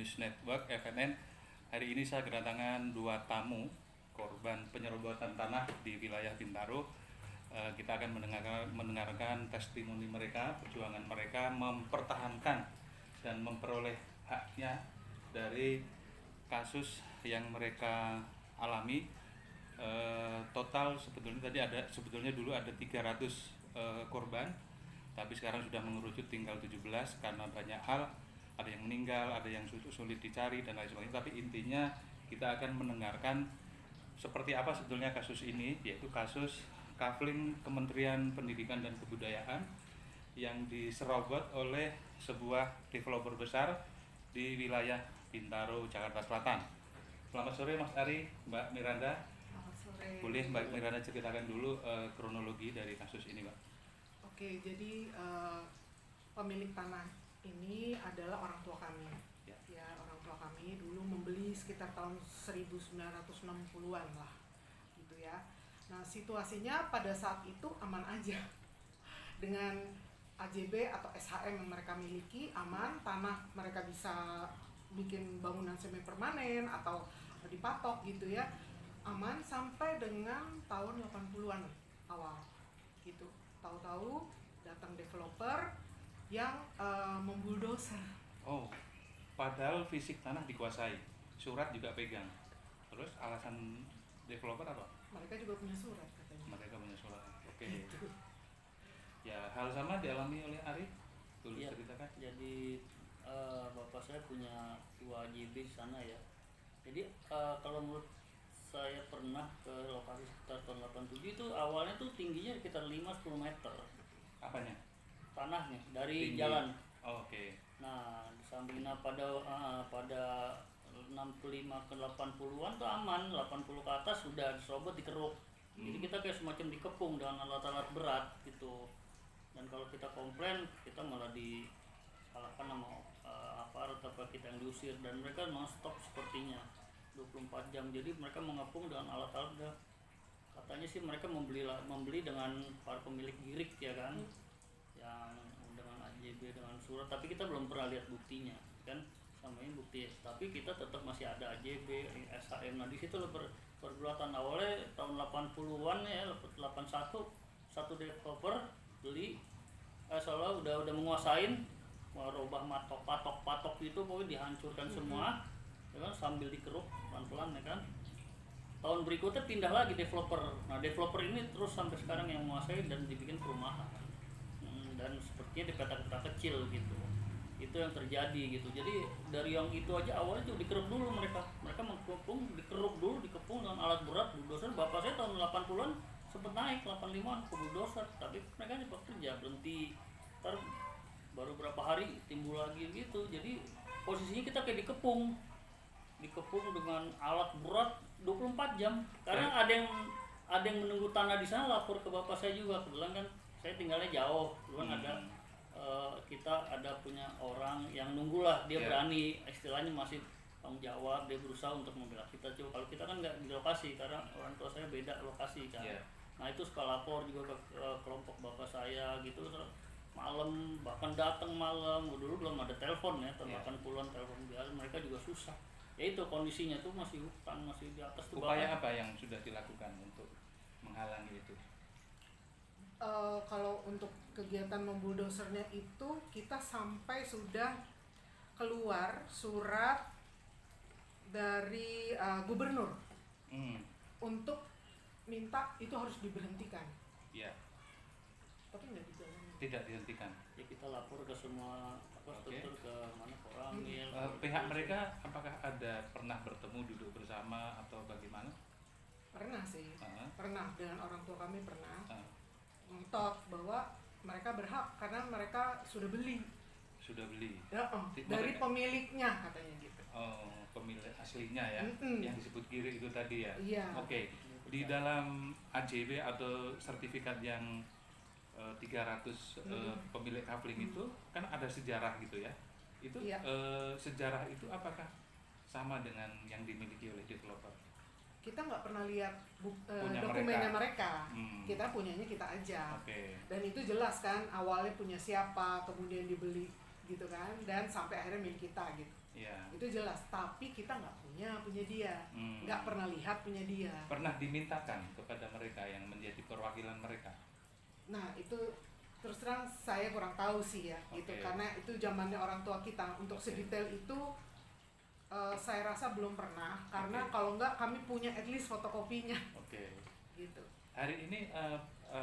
News Network FNN. Hari ini saya kedatangan dua tamu korban penyerobotan tanah di wilayah Bintaro. Kita akan mendengarkan testimoni mereka, perjuangan mereka mempertahankan dan memperoleh haknya dari kasus yang mereka alami. Total sebetulnya dulu ada 300 korban, tapi sekarang sudah mengerucut tinggal 17 karena banyak hal, ada yang meninggal, ada yang sulit dicari dan lain sebagainya. Tapi intinya kita akan mendengarkan seperti apa sebetulnya kasus ini, yaitu kasus kafling Kementerian Pendidikan dan Kebudayaan yang diserobot oleh sebuah developer besar di wilayah Bintaro, Jakarta Selatan. Selamat sore Mas Ari, Mbak Miranda. Selamat sore. Boleh Mbak Miranda ceritakan dulu kronologi dari kasus ini, Mbak? Oke, jadi pemilik tanah ini adalah orang tua kami. Ya, orang tua kami dulu membeli sekitar tahun 1960-an lah, gitu ya. Nah, situasinya pada saat itu aman aja. Dengan AJB atau SHM yang mereka miliki, aman, tanah mereka bisa bikin bangunan semi permanen atau dipatok gitu ya. Aman sampai dengan tahun 80-an awal gitu. Tahu-tahu datang developer yang membuldoser. Oh, padahal fisik tanah dikuasai, surat juga pegang. Terus alasan developer apa? Mereka juga punya surat katanya. Mereka punya surat. Oke. Gitu. Ya, hal sama dialami oleh Ari. Tulis Ya, ceritakan. jadi bapak saya punya 2 JB di sana ya. Jadi kalau menurut saya pernah ke lokasi sekitar tahun 87 itu awalnya tuh tingginya sekitar 5-10 meter Apanya? tanahnya dari Tinggi. jalan. Oh, oke. Nah, di sampingnya pada 65 ke 80-an tuh aman, 80 ke atas sudah diserobot dikeruk. Jadi kita kayak semacam dikepung dengan alat-alat berat gitu. Dan kalau kita komplain, kita malah disalahkan sama aparat apa kita yang diusir, dan mereka non-stop sepertinya 24 jam. Jadi mereka mengepung dengan alat-alat. Katanya sih mereka membeli dengan para pemilik girik ya kan, yang dengan AJB dengan surat, tapi kita belum pernah lihat buktinya kan, sama ini bukti. Tapi kita tetap masih ada AJB, SHM. Nah di situ pergulatan awalnya tahun 80-an ya, 81 satu developer beli soalnya udah menguasain, merubah patok itu pokoknya dihancurkan semua ya kan, sambil dikeruk pelan-pelan ya kan. Tahun berikutnya pindah lagi developer. Nah developer ini terus sampai sekarang yang menguasai dan dibikin perumahan. Dan sepertinya di peta-peta kecil gitu. Itu yang terjadi gitu. Jadi dari yang itu aja awalnya tuh dikeruk dulu mereka mengepung, dikeruk dulu, dikepung dengan alat berat, bulldozer. Bapak saya tahun 80-an sempat naik 85-an ke bulldozer, tapi mereka cepat kerja berhenti. Ntar baru berapa hari timbul lagi gitu. Jadi posisinya kita kayak dikepung dengan alat berat 24 jam. Karena ada yang menunggu tanah di sana, lapor ke bapak saya juga. Kebetulan kan saya tinggalnya jauh. Kebetulan kita ada punya orang yang nunggulah, dia berani, istilahnya masih tanggung jawab, dia berusaha untuk membela kita. Coba kalau kita kan nggak di lokasi karena orang tua saya beda lokasi kan. Nah itu suka lapor juga ke kelompok bapak saya gitu, malam, bahkan datang malam. Dulu belum ada telepon ya, tahun 80-an telepon biasa, mereka juga susah. Ya itu kondisinya tuh masih hutan, masih di atas tuh. Upaya apa yang sudah dilakukan untuk menghalangi itu? Kalau untuk kegiatan membuldosernya itu kita sampai sudah keluar surat dari gubernur untuk minta itu harus diberhentikan. Iya. Tapi nggak dijalankan. Tidak dihentikan. Ya kita lapor ke semua struktur, ke mana Koramil. Pihak mereka apakah ada pernah bertemu, duduk bersama atau bagaimana? Pernah sih, pernah dengan orang tua kami pernah. Mentok bahwa mereka berhak karena mereka sudah beli. Ya, dari pemiliknya katanya gitu. Oh, pemilik aslinya ya, yang disebut girik itu tadi ya. Iya. Oke. Di dalam AJB atau sertifikat yang 300 pemilik kafling itu kan ada sejarah gitu ya. Itu sejarah itu apakah sama dengan yang dimiliki oleh developer? Kita nggak pernah lihat dokumennya mereka. Kita punyanya kita aja. Dan itu jelas kan awalnya punya siapa, kemudian dibeli gitu kan, dan sampai akhirnya milik kita gitu. Iya. Itu jelas. Tapi kita nggak punya dia, nggak pernah lihat punya dia. Pernah dimintakan kepada mereka yang menjadi perwakilan mereka? Nah itu terus terang saya kurang tahu sih ya, gitu. Karena itu zamannya orang tua kita. Untuk sedetail itu saya rasa belum pernah, karena kalau nggak kami punya at least fotokopinya. Gitu. Hari ini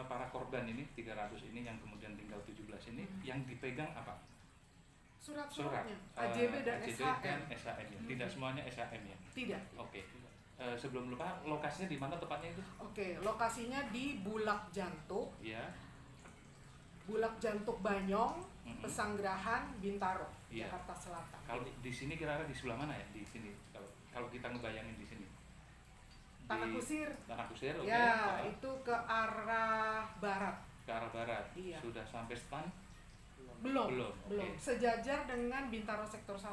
para korban ini 300 ini yang kemudian tinggal 17 ini yang dipegang apa? Surat-suratnya, AJB dan SHM. Ya. Tidak semuanya SHM ya? Tidak. Sebelum lupa, lokasinya di mana tepatnya itu? Lokasinya di Bulak Jantuk. Ya. Bulak Jantuk Banyong, Pesanggerahan, Bintaro, Jakarta Selatan. Kalau di sini kira-kira di sebelah mana ya? Di sini. Kalau kita ngebayangin di sini. Tanah Kusir. Tanah Kusir, oke. Ya, itu ke arah barat. Ke arah barat. Iya. Sudah sampai Stan? Belum. Okay. Sejajar dengan Bintaro Sektor 1.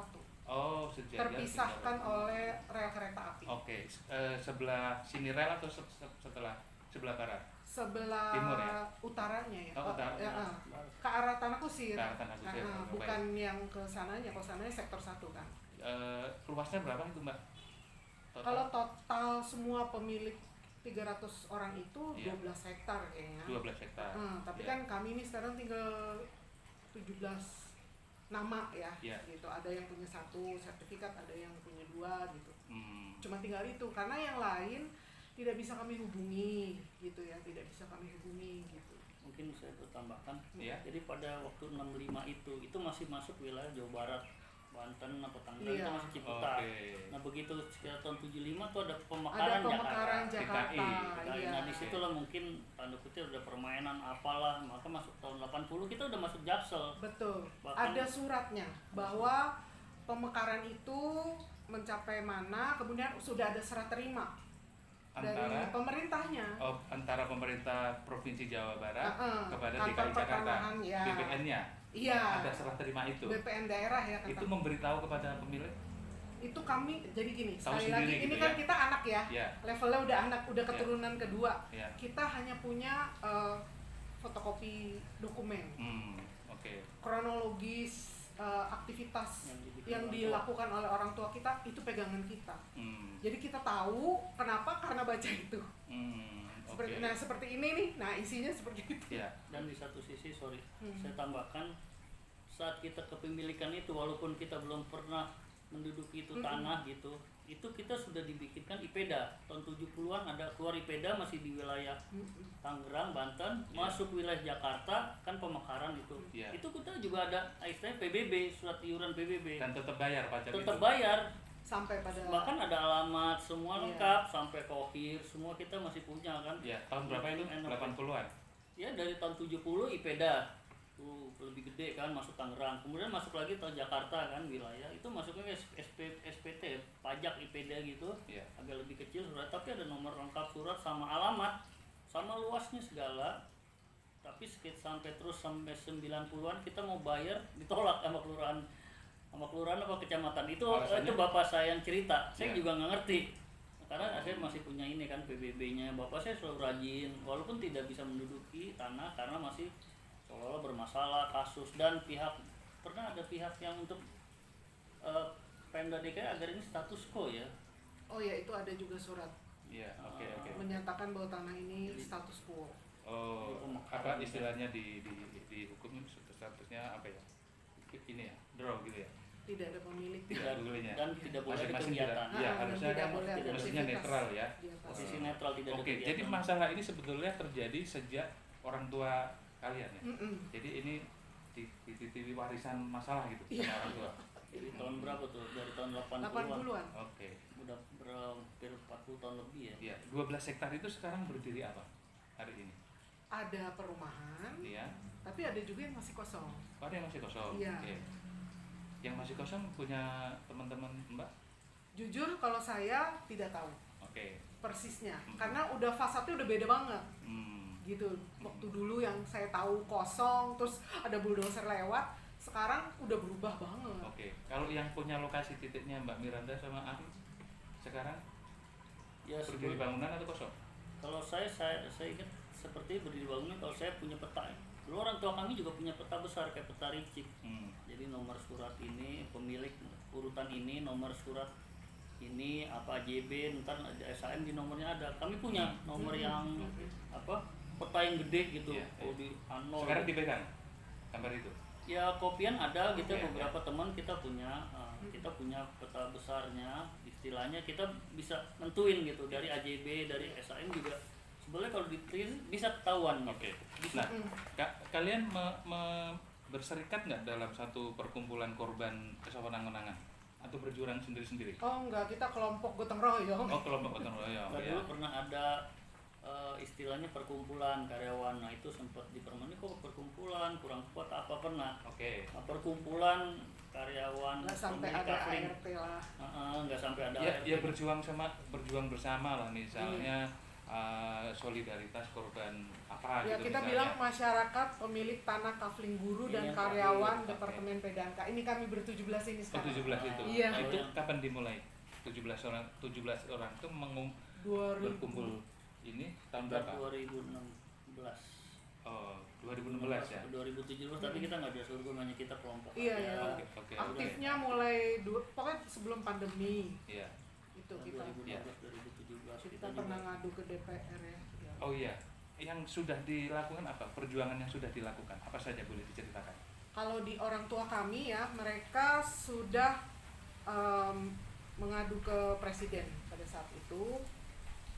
Oh, sejajar. Terpisahkan oleh rel kereta api. Sebelah sini rel atau sebelah barat? Sebelah timur ya? Utaranya ya. Utara. Ke arah Tanah Kusir. Ke arah Tanah Kusir. Bukan yang ke sananya, kalau sananya Sektor 1 kan. Luasnya berapa itu, Mbak? Kalau total semua pemilik 300 orang itu 12 hektar kayaknya. 12 hektar. Tapi kan kami ini sekarang tinggal 17 nama ya, gitu. Ada yang punya 1 sertifikat, ada yang punya 2 gitu. Cuma tinggal itu, karena yang lain tidak bisa kami hubungi gitu ya, tidak bisa kami hubungi gitu. Mungkin saya bertambahkan, jadi pada waktu 65 itu masih masuk wilayah Jawa Barat, Banten atau Tangerang, itu masih Ciputat. Nah begitu sekitar tahun 75 tuh ada pemekaran Jakarta. Nah disitulah mungkin tanda kutip udah permainan apalah, maka masuk tahun 80 kita udah masuk Jaksel. Betul. Bahkan ada suratnya bahwa pemekaran itu mencapai mana, kemudian sudah ada serah terima dari pemerintahnya. Antara pemerintah Provinsi Jawa Barat kepada DKI Kantor Jakarta, ya. BPN-nya. Iya. Ada serah terima itu. BPN daerah ya. Itu memberitahu kepada pemilik. Itu kami jadi gini. Tahu sekali lagi gitu ini kan kita anak ya. Levelnya udah anak, udah keturunan kedua. Kita hanya punya fotokopi dokumen. Kronologis aktivitas yang dilakukan oleh orang tua kita itu pegangan kita. Jadi kita tahu kenapa, karena baca itu. Seperti ini nih. Nah, isinya seperti itu. Dan di satu sisi, saya tambahkan, saat kita kepemilikan itu, walaupun kita belum pernah menduduki itu tanah gitu, itu kita sudah dibikinkan IPEDA. Tahun 70-an ada keluar IPEDA, masih di wilayah Tangerang, Banten, masuk wilayah Jakarta, kan pemekaran itu. Itu kita juga ada istilahnya PBB, surat iuran PBB. Dan tetap bayar pajak itu. Tetap bayar. Sampai pada bahkan ada alamat semua lengkap, sampai kohir semua kita masih punya kan. Tahun berapa itu? 80-an? Ya dari tahun 70 IPEDA tuh lebih gede kan, masuk Tangerang, kemudian masuk lagi ke Jakarta kan wilayah, itu masuknya SPT pajak IPEDA gitu, agak lebih kecil surat, tapi ada nomor lengkap surat sama alamat sama luasnya segala. Tapi sampai terus sampai 90-an kita mau bayar ditolak sama kelurahan apa kecamatan itu. Itu bapak saya yang cerita, saya juga nggak ngerti karena saya masih punya ini kan PBB-nya. Bapak saya selalu rajin walaupun tidak bisa menduduki tanah karena masih seolah-olah bermasalah kasus, dan pernah ada pihak yang untuk Pemda DKI agar ini status quo ya. Oh ya, itu ada juga surat. Menyatakan bahwa tanah ini status quo. Apa istilahnya di hukum statusnya apa ya? Ini ya, draw gitu ya. Tidak ada pemilik. Dan tidak boleh ada kegiatan. Harusnya kan mestinya netral ya. Posisi netral, tidak ada kegiatan. Jadi masalah ini sebetulnya terjadi sejak orang tua kalian ya. Jadi ini dititipi warisan masalah gitu sama orang tua. Jadi tahun berapa tuh? Dari tahun 80-an. Udah hampir 40 tahun lebih ya. 12 hektar itu sekarang berdiri apa hari ini? Ada perumahan. Tapi ada juga yang masih kosong. Ada yang masih kosong. Yang masih kosong punya teman-teman Mbak? Jujur kalau saya tidak tahu. Persisnya. Karena udah fasadnya udah beda banget. Gitu. Waktu dulu yang saya tahu kosong, terus ada bulldozer lewat, sekarang udah berubah banget. Kalau yang punya lokasi titiknya Mbak Miranda sama Ari sekarang berdiri bangunan atau kosong? Kalau saya ingat seperti berdiri bangunan. Kalau saya punya peta. Dulu orang tua kami juga punya peta besar kayak peta Ricik. Jadi nomor surat ini pemilik urutan ini, nomor surat ini apa AJB, ntar ada SAM di nomornya ada. Kami punya nomor yang apa peta yang gede gitu. Iya, Oh di ano. Sekarang dipegang gambar itu. Ya kopian ada gitu, Kopian, beberapa teman kita punya peta besarnya, istilahnya kita bisa nentuin gitu dari AJB, dari SAM juga. Sebenarnya kalau ditulis bisa ketahuan. Oke. Bisa. Nah, kalian berserikat nggak dalam satu perkumpulan korban kesewenang-wenangan atau berjuang sendiri-sendiri? Oh enggak, kita kelompok gotong royong. Oh, kelompok gotong royong. Nah, Ya. dulu pernah ada istilahnya perkumpulan karyawan. Nah itu sempat dipermani kok perkumpulan kurang kuat apa pernah. Oke. Nah, perkumpulan karyawan Nggak sampai pemilik ada kafling. ART lah. Nggak sampai ada Ya, ART. ya berjuang bersama lah, misalnya solidaritas korban apa Ya gitu kita misalnya. bilang masyarakat pemilik tanah kafling buruh dan Iya, karyawan oke. Departemen Pedanka. Ini kami ber-17 ini Oh, sekarang. 17 itu. Iya. Nah, itu kapan dimulai? 17 orang itu 2000. berkumpul ini tahun Sekitar berapa? 2016. Oh, 2016 ya. 2017 tapi kita nggak ada survei, hanya kita kelompok. Iya, aja. iya. Oke. Aktifnya mulai pokoknya sebelum pandemi Iya. itu kita. 2016 2017 Kita pernah ngadu ke DPR ya. Oh iya. Yang sudah dilakukan apa? Perjuangan yang sudah dilakukan apa saja, boleh diceritakan? Kalau di orang tua kami ya, mereka sudah mengadu ke presiden pada saat itu.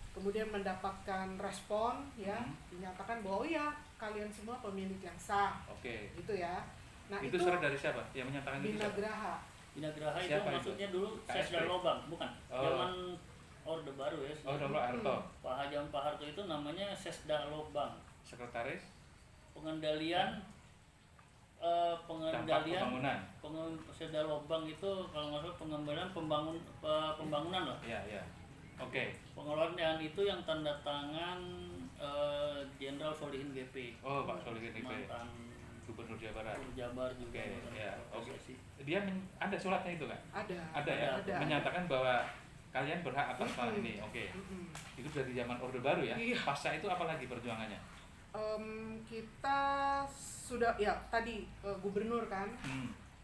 Kemudian mendapatkan respon ya, dinyatakan bahwa ya kalian semua pemilik yang sah, Oke. gitu ya. Nah itu surat dari siapa? Yang menyatakan itu siapa? Binagraha. Binagraha itu Siapa itu? maksudnya dulu KSP? Sesda Lobang, bukan? Oh. Zaman Orde Baru ya. Oh, Dr. Arto. Pak Harto itu namanya Sesda Lobang. Sekretaris Pengendalian dampak pembangunan. Sesda Lobang itu kalau nggak salah pembangunan lah. Iya. Oke. Pengelolaan itu yang tanda tangan Jenderal Solihin GP. Oh, Pak Solihin GP. Mantan Gubernur Jawa Barat. Gubernur Jabar juga. Oke, mantan ya. ketua Oke. PSSI. Dia ada suratnya itu kan? Ada. Ada ya. Ada. Menyatakan bahwa kalian berhak atas tanah ini. Oke. Mm-mm. Itu dari zaman Orde Baru ya. Iya. Pasca itu apa lagi perjuangannya? Kita sudah ya tadi gubernur kan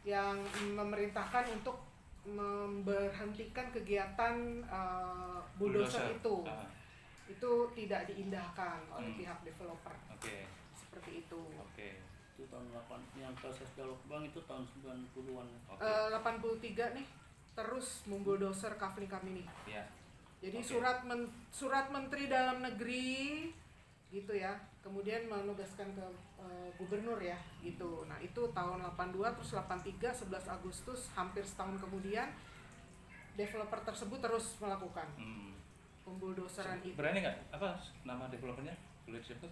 yang memerintahkan untuk memberhentikan kegiatan bulldozer itu. Ah, Itu tidak diindahkan oleh pihak developer. Oke. Seperti itu. Oke. Itu tahun 8 yang proses Lobang itu tahun 90-an. Oke. 83 nih terus membulldozer kafling kami nih. Ya. Jadi Oke. surat Menteri Dalam Negeri gitu ya. Kemudian menugaskan ke gubernur ya gitu. Nah, itu tahun 82 terus 83 11 Agustus hampir setahun kemudian developer tersebut terus melakukan pembuldoseran itu. Berani nggak? Apa nama developernya? Boleh disebut?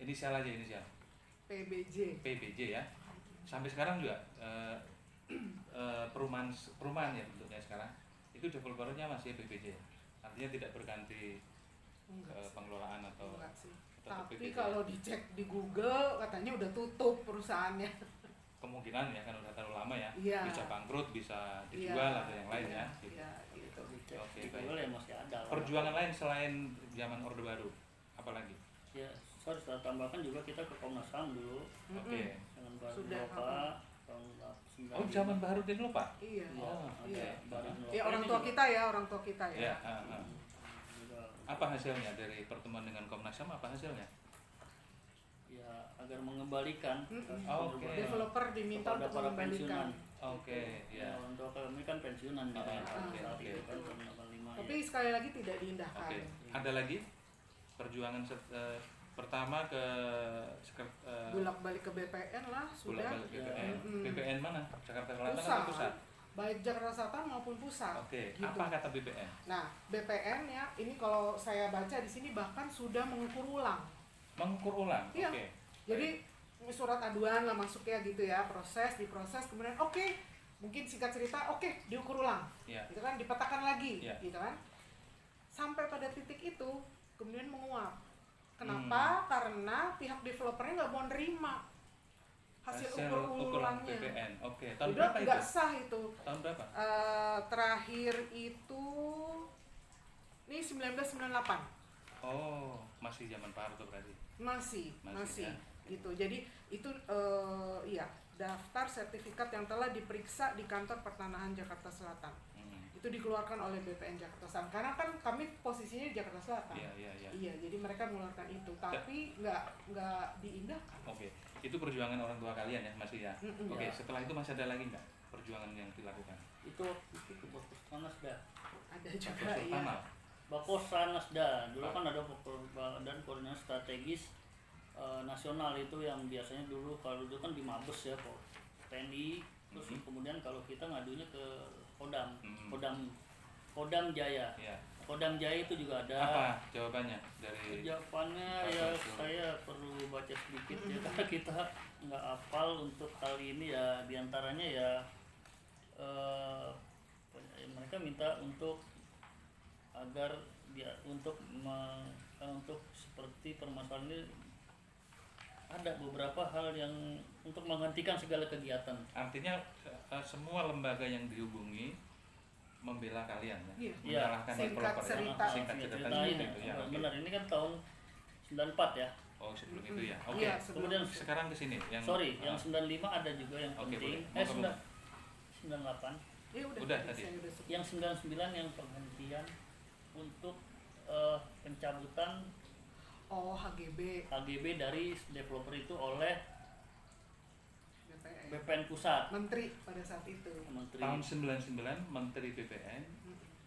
Inisial aja, inisial. PBJ ya. Sampai sekarang juga perumahan ya bentuknya sekarang. Itu developernya masih PBJ. Artinya tidak berganti pengelolaan atau Enggak sih. tetap Tapi PBJ. kalau dicek di Google katanya udah tutup perusahaannya. Kemungkinan ya kan udah terlalu lama ya. Iya. Bisa bangkrut, bisa Iya, dijual atau yang lain iya, ya. Gitu. iya, gitu. Dicek Oke, di baik. Google ya masih ada lah. Perjuangan lain selain zaman Orde Baru, apalagi? Ya, saya tambahkan juga kita ke Komnas HAM dulu Oke. dengan Baru Sudah, Nova tahun 95. Oh, zaman Baru dan lupa. Iya. Iya, Oh, ada iya. Baru Nova Ya orang ini tua juga- kita ya, orang tua kita ya. Ya. juga, Apa hasilnya dari pertemuan dengan Komnas HAM? Apa hasilnya? ya agar mengembalikan Mm-mm. Oke. Developer diminta kepada untuk para mengembalikan. pensiunan. Oke, ya. Untuk kami kan pensiunan gitu ya, Oke, saat oke. itu kan tahun 85 Tapi ya. sekali lagi tidak diindahkan. Oke. Ada lagi perjuangan pertama ke Bolak-balik ke BPN lah sudah. bolak-balik BPN. Mm-mm. BPN mana? Jakarta Selatan Pusat. atau pusat? Baik Jakarta Selatan maupun pusat. Oke. Gitu. Apa kata BPN? Nah, BPN ya, ini kalau saya baca di sini bahkan sudah mengukur ulang. Mengukur ulang. Iya. Oke. Jadi surat aduan lah masuknya gitu ya, diproses, kemudian oke, mungkin singkat cerita oke, diukur ulang. Iya. Gitu kan, dipetakan lagi, Iya. gitu kan. Sampai pada titik itu kemudian menguap. Kenapa? Karena pihak developernya nggak mau nerima hasil ukur ukuran ulangnya. BPN. Oke. Tahun Udah berapa itu? nggak sah itu. Tahun berapa? Terakhir itu ini 1998 Oh, masih zaman Pak Harto berarti. masih Masih, ya. gitu. Jadi itu iya daftar sertifikat yang telah diperiksa di kantor pertanahan Jakarta Selatan. Itu dikeluarkan oleh BPN Jakarta Selatan karena kan kami posisinya di Jakarta Selatan. Iya, jadi mereka mengeluarkan itu, tapi nggak diindahkan. Oke, itu perjuangan orang tua kalian ya masih ya. Oke, setelah itu masih ada lagi nggak perjuangan yang dilakukan? Itu ke Bakosanasda. Ada juga ya. Bakosanasda dulu kan ada Badan Koordinasi Strategis Nasional, itu yang biasanya dulu kalau dulu kan di Mabes ya, kok TNI, terus kemudian kalau kita ngadunya ke Kodam Jaya. Kodam Jaya itu juga ada. Apa jawabannya dari? Jawabannya ya saya perlu baca sedikit ya karena kita nggak hafal untuk hal ini ya, diantaranya ya mereka minta untuk agar dia untuk seperti permasalahan ini ada beberapa hal yang untuk menghentikan segala kegiatan. Artinya semua lembaga yang dihubungi membela kalian ya, menyalahkan developer. Singkat cerita itu ya. Benar, ini kan tahun 94 ya. Oh, sebelum itu ya. Oke. Kemudian sekarang ke sini yang yang 95 ada juga yang penting. 98. Udah tadi. Yang 99 yang penghentian untuk pencabutan HGB dari developer itu oleh BPN Pusat. Menteri pada saat itu. Tahun 99 Menteri BPN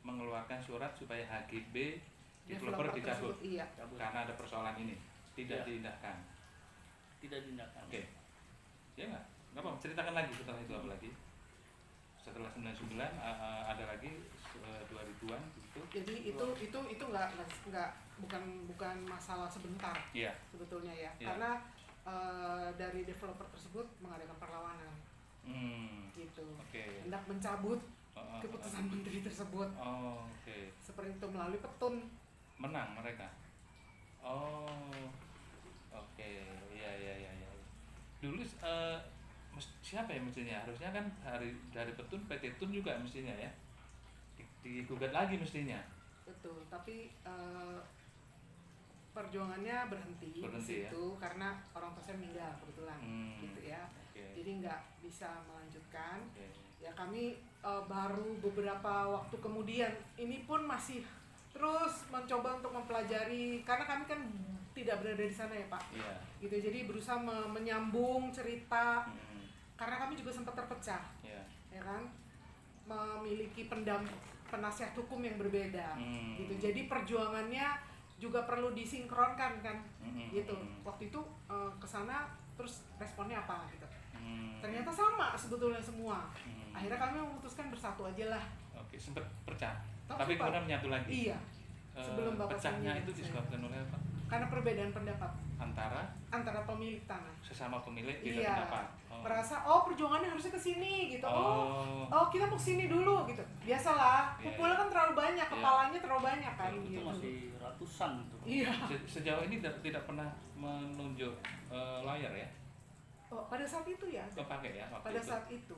mengeluarkan surat supaya HGB developer dicabut. Iya. Karena ada persoalan ini. Tidak diindahkan. Oke. Ya nggak apa, ceritakan lagi setelah itu apa lagi? Setelah 99 ada lagi 2000-an gitu. Jadi itu nggak bukan masalah sebentar. Iya. Sebetulnya ya. Karena dari developer tersebut mengadakan perlawanan. Gitu. Hendak mencabut keputusan menteri tersebut. Seperti itu melalui petun. Menang mereka. Iya. Dulu siapa ya mestinya? Harusnya kan dari petun PT Tun juga mestinya ya. Digugat lagi mestinya. Betul, tapi perjuangannya berhenti di situ ya? Karena orang tua saya meninggal kebetulan gitu ya. Jadi nggak bisa melanjutkan. Ya kami baru beberapa waktu kemudian ini pun masih terus mencoba untuk mempelajari karena kami kan tidak berada di sana ya Pak. Gitu, jadi berusaha menyambung cerita karena kami juga sempat terpecah. Ya kan? Memiliki penasihat hukum yang berbeda gitu. Jadi perjuangannya juga perlu disinkronkan kan gitu. Waktu itu ke sana terus responnya apa gitu. Ternyata sama sebetulnya semua. Akhirnya kami memutuskan bersatu aja lah. Sempat pecah. Tapi kemudian menyatu lagi. Iya. Sebelum Bapak pecahnya itu disebabkan oleh apa? Karena perbedaan pendapat antara pemilik tanah. Sesama pemilik beda pendapat. Merasa perjuangannya harusnya ke sini gitu. Kita mau ke sini dulu gitu. Biasalah, kumpulnya kan terlalu banyak, kepalanya terlalu banyak kan itu gitu. Masih ratusan gitu. Iya. Sejauh ini tidak pernah menunjuk lawyer ya? Pada saat itu ya. Pakai ya waktu pada itu. Saat itu.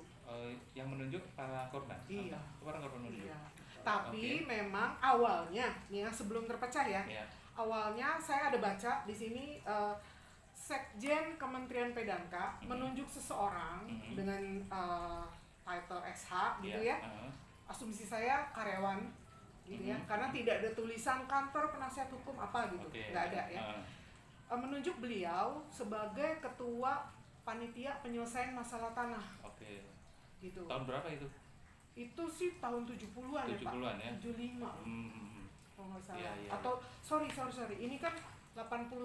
Yang menunjuk para korban. Iya. Para korban menunjuk. Iya. Tapi memang awalnya yang sebelum terpecah ya. Awalnya saya ada baca di sini Sekjen Kementerian Pedanka menunjuk seseorang dengan title SH gitu ya. Asumsi saya karyawan gitu ya. Karena tidak ada tulisan kantor penasihat hukum apa gitu. Nggak ada ya. Menunjuk beliau sebagai ketua panitia penyelesaian masalah tanah. Gitu. Tahun berapa itu? Itu sih tahun 70-an ya Pak. 70-an ya? 75. Kalau nggak salah. Iya. Atau sorry. Ini kan 81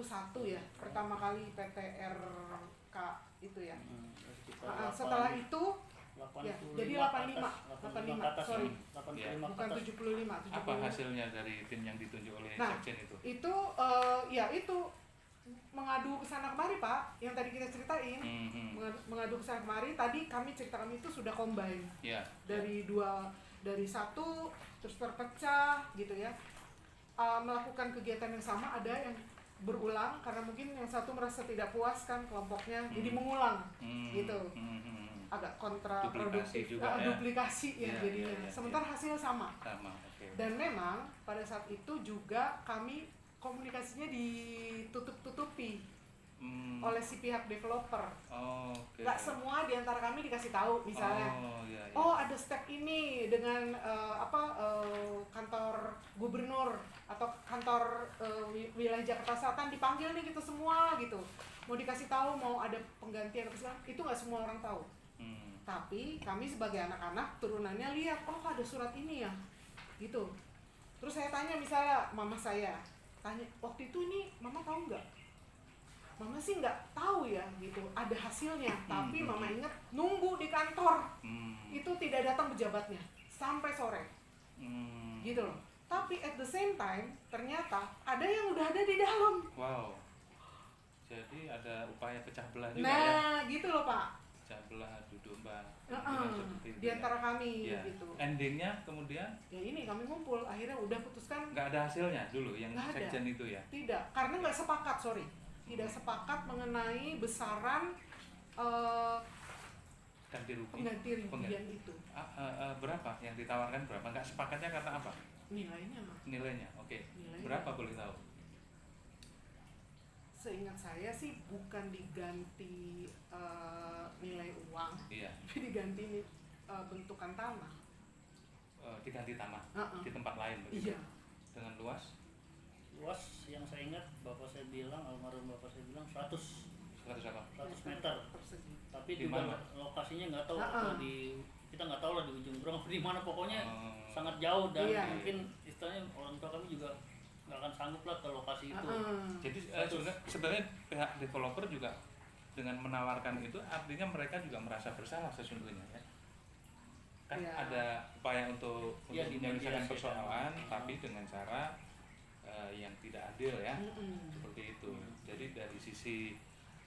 ya. Pertama kali PTRK itu ya. Setelah itu 85 ya, jadi 85. Sorry. 85 bukan 75. Apa hasilnya dari tim yang ditunjuk oleh Sekjen itu? Itu itu mengadu kesana kemari Pak, yang tadi kita ceritain. Mengadu kesana kemari, tadi cerita kami itu sudah combine. Dari satu terus terpecah gitu ya. Melakukan kegiatan yang sama, ada yang berulang karena mungkin yang satu merasa tidak puas kan kelompoknya, jadi mengulang gitu. Agak kontraproduktif, duplikasi ya jadinya. Sementara hasilnya sama. Dan memang pada saat itu juga kami komunikasinya ditutup-tutupi oleh si pihak developer. Oh, oke. Nggak semua di antara kami dikasih tahu, misalnya, Iya, iya. oh ada step ini dengan kantor gubernur atau kantor wilayah Jakarta Selatan dipanggil nih kita semua gitu. Mau dikasih tahu, mau ada penggantian apa segala, itu nggak semua orang tahu. Tapi kami sebagai anak-anak turunannya lihat, oh ada surat ini ya, gitu. Terus saya tanya misalnya mama saya, tanya waktu itu ini mama tahu nggak? Mama sih nggak tahu ya gitu, ada hasilnya, tapi mama ingat nunggu di kantor, itu tidak datang pejabatnya sampai sore, gitu loh. Tapi at the same time ternyata ada yang udah ada di dalam. Wow. Jadi ada upaya pecah belah juga Nah, gitu loh Pak. Pecah belah adu domba. Di antara kami gitu. Endingnya kemudian? Ya ini kami ngumpul, akhirnya udah putuskan. Nggak ada hasilnya dulu yang Nggak ada. sekjen itu ya? Tidak, karena nggak sepakat, tidak sepakat mengenai besaran Ganti rugi. pengganti rugian itu. Berapa yang ditawarkan, berapa? Nggak sepakatnya karena apa? Nilainya mah. Nilainya, oke. Nilainya. Berapa boleh tahu? Seingat saya sih bukan diganti nilai uang, Iya. tapi diganti bentukan tanah. Diganti tanah Uh-uh. di tempat lain begitu. Iya. Dengan luas Yang saya ingat bapak saya bilang, almarhum bapak saya bilang 100 apa? meter. Persegi. Tapi Di juga mana? lokasinya nggak tahu Uh-uh. kita nggak tahu lah di ujung berang di mana, pokoknya sangat Iya. jauh dan mungkin istilahnya orang tua kami juga nggak akan sanggup lah ke lokasi itu. Jadi sebenarnya pihak developer juga dengan menawarkan itu artinya mereka juga merasa bersalah sesungguhnya ya. Kan Iya. ada upaya untuk menyelesaikan dimediasi, persoalan kan. tapi dengan cara yang tidak adil ya. Mm-mm. Seperti itu. Jadi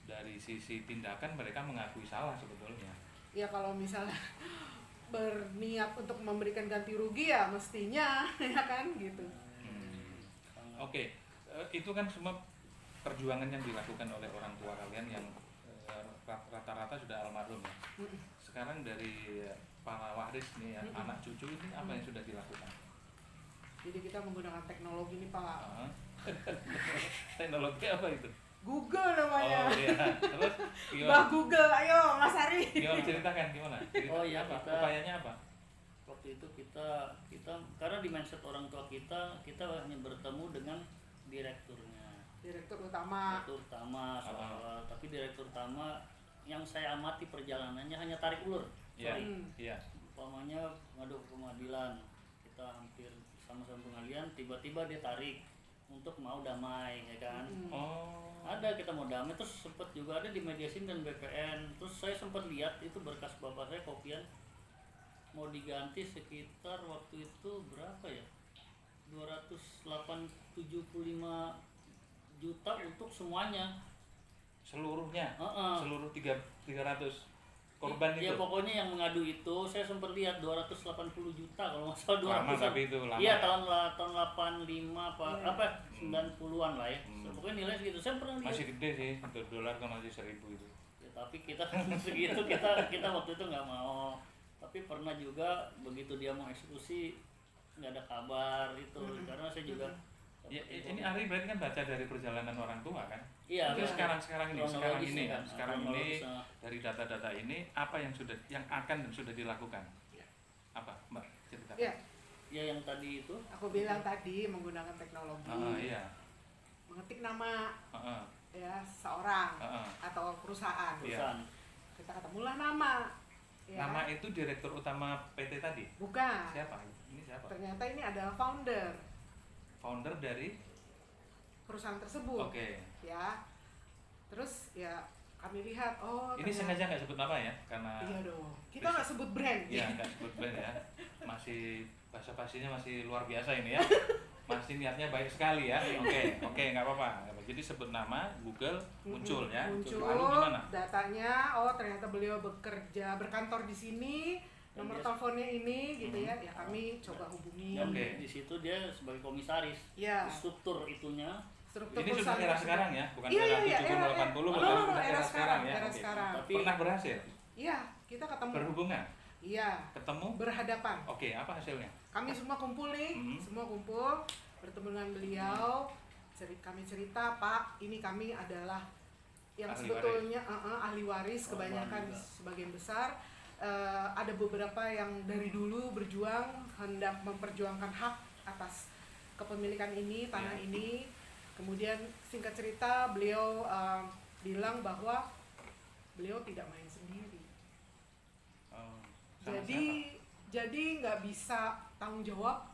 dari sisi tindakan mereka mengakui salah sebetulnya. Ya kalau misalnya berniat untuk memberikan ganti rugi ya mestinya ya kan gitu. Oke, itu kan semua perjuangan yang dilakukan oleh orang tua kalian yang rata-rata sudah almarhum ya. Sekarang dari para waris nih ya, anak cucu ini apa yang sudah dilakukan? Jadi kita menggunakan teknologi nih Pak. Teknologi apa itu? Google namanya. Oh iya, terus Mbak gimana? Google, ayo Mas Ari. Gimana ceritakan gimana? Oh iya, apa? kita- Upayanya apa? Waktu itu kita karena di mindset orang tua kita hanya bertemu dengan direkturnya. Direktur utama. Direktur utama soal, tapi direktur utama yang saya amati perjalanannya hanya tarik ulur. Iya, Sorry. iya. Umpamanya ngadu ke pengadilan, kita hampir sama-sama pengadilan, tiba-tiba dia tarik untuk mau damai, ya kan? Oh. Ada kita mau damai, terus sempat juga ada di Mediasin dan BPN. Terus saya sempat lihat itu berkas bapak saya kopian mau diganti sekitar waktu itu berapa ya? 275 juta untuk semuanya. Seluruhnya? Heeh. Seluruh 300 korban Ya itu? pokoknya yang mengadu itu saya sempat lihat 280 juta kalau nggak salah. Lama tapi itu lama. Iya tahun 85 apa 90-an lah ya. Pokoknya nilai segitu. Saya pernah lihat. Masih gede sih, untuk dolar kan masih 1.000 itu. Ya, tapi kita segitu kita waktu itu nggak mau. Tapi pernah juga begitu dia mau eksekusi nggak ada kabar itu karena saya juga. Ya, ini Ari berarti kan baca dari perjalanan orang tua kan? Iya. Terus benar. sekarang ini Kronologisnya kan, sekarang ini kronologisnya. dari data-data ini apa yang akan dan sudah dilakukan? Apa, Mbak? Cerita. Ya, Ya yang tadi itu. aku bilang tadi menggunakan teknologi. Iya. Mengetik nama Heeh. ya seorang Heeh. atau perusahaan. Perusahaan. Kita ketemulah nama. Ya. Nama itu direktur utama PT tadi? Bukan. Siapa? Ini siapa? Ternyata ini adalah founder Founder dari? perusahaan tersebut. Oke. Ya. Terus ya kami lihat Ini ternyata- sengaja nggak sebut nama ya? Karena Iya dong. Kita nggak sebut brand. Iya, nggak sebut brand ya. Masih bahasa basinya masih luar biasa ini ya. Masih niatnya baik sekali ya. Oke, nggak apa-apa. Jadi sebut nama Google muncul ya. Muncul. Lalu gimana? Datanya, ternyata beliau berkantor di sini. Nomor teleponnya ini gitu ya. Ya kami coba hubungi. Dan Oke. di situ dia sebagai komisaris. Ya. Di struktur itunya. Struktur Ini sudah perusahaan era tersebut. sekarang ya, bukan Iya, era iya, 70 era- 80 Oh, bukan no, udah era sekarang ya. Era Oke. sekarang. Tapi Pernah berhasil Iya, kita ketemu. berhubungan, Iya, ketemu. berhadapan. Oke, apa hasilnya? Kami semua kumpul nih, Mhm. semua kumpul bertemu dengan beliau. Kami cerita, Pak, ini kami adalah yang Ahli sebetulnya ahli waris Korban kebanyakan juga. sebagian besar. Ada beberapa yang dari dulu berjuang hendak memperjuangkan hak atas kepemilikan ini, tanah Ya. ini. Kemudian singkat cerita beliau bilang bahwa beliau tidak main sendiri. Oh, sama siapa? Jadi nggak bisa tanggung jawab